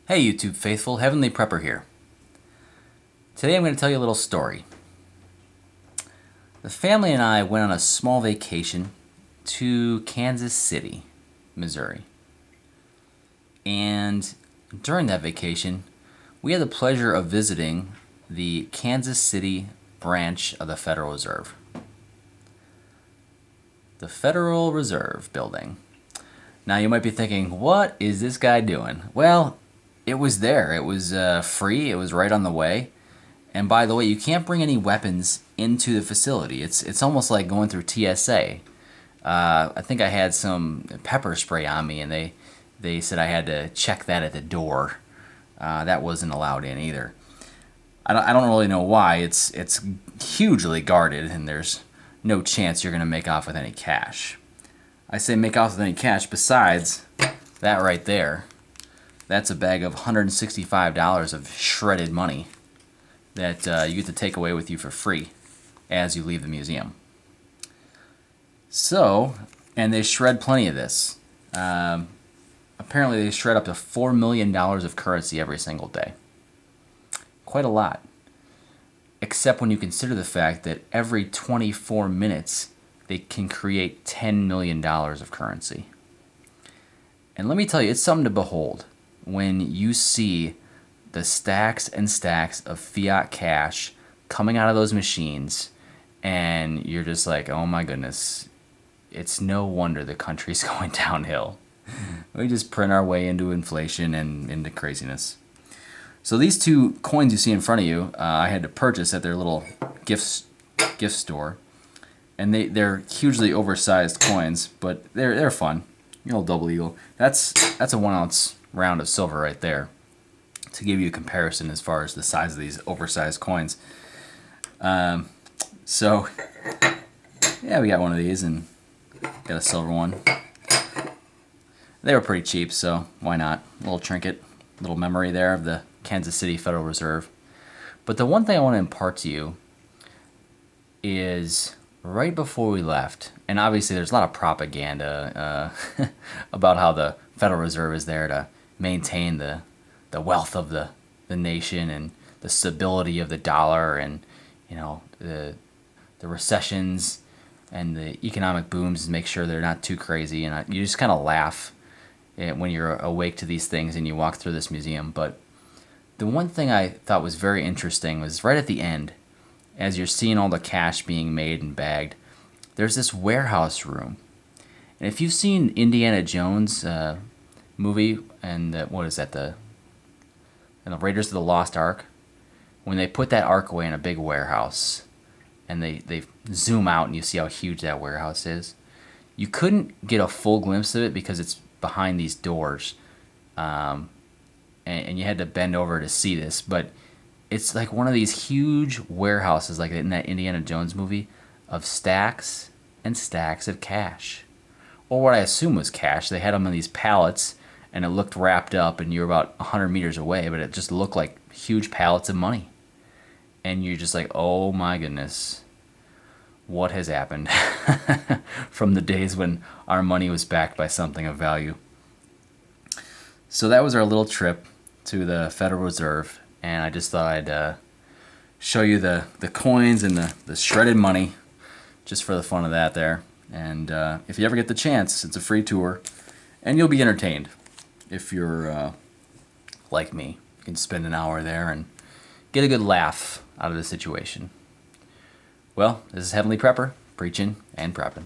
Hey YouTube faithful, Heavenly Prepper here. Today I'm going to tell you a little story. The family and I went on a small vacation to Kansas City, Missouri. And during that vacation, we had the pleasure of visiting the Kansas City branch of the Federal Reserve. The Federal Reserve Building. Now you might be thinking, what is this guy doing? Well, it was there. It was free. It was right on the way. And by the way, you can't bring any weapons into the facility. It's almost like going through TSA. I think I had some pepper spray on me, and they said I had to check that at the door. That wasn't allowed in either. I don't really know why. It's hugely guarded, and there's no chance you're going to make off with any cash. I say make off with any cash. Besides that right there, that's a bag of $165 of shredded money that you get to take away with you for free as you leave the museum. So, and they shred plenty of this. Apparently they shred up to $4 million of currency every single day. Quite a lot. Except when you consider the fact that every 24 minutes they can create $10 million of currency. And let me tell you, it's something to behold when you see the stacks and stacks of fiat cash coming out of those machines, and you're just like, oh my goodness, it's no wonder the country's going downhill. We just print our way into inflation and into craziness. So these two coins you see in front of you, I had to purchase at their little gift store, and they're hugely oversized coins, but they're fun. You know, double eagle. That's a 1 ounce round of silver right there, to give you a comparison as far as the size of these oversized coins. So yeah, we got one of these and got a silver one. They were pretty cheap, so why not? A little trinket, little memory there of the Kansas City Federal Reserve. But the one thing I want to impart to you is right before we left, and obviously there's a lot of propaganda about how the Federal Reserve is there to maintain the wealth of the nation and the stability of the dollar, and you know, the recessions and the economic booms, make sure they're not too crazy. And you just kind of laugh when you're awake to these things and you walk through this museum. But the one thing I thought was very interesting was right at the end, as you're seeing all the cash being made and bagged, there's this warehouse room. And if you've seen Indiana Jones movie, and what is that, the Raiders of the Lost Ark, when they put that ark away in a big warehouse and they zoom out and you see how huge that warehouse is, you couldn't get a full glimpse of it because it's behind these doors, and you had to bend over to see this, but it's like one of these huge warehouses like in that Indiana Jones movie of stacks and stacks of cash, or what I assume was cash. They had them on these pallets, and it looked wrapped up, and you were about 100 meters away, but it just looked like huge pallets of money. And you're just like, oh my goodness, what has happened from the days when our money was backed by something of value. So that was our little trip to the Federal Reserve, and I just thought I'd show you the coins and the shredded money, just for the fun of that there. And if you ever get the chance, it's a free tour, and you'll be entertained. If you're like me, you can spend an hour there and get a good laugh out of the situation. Well, this is Heavenly Prepper, preaching and prepping.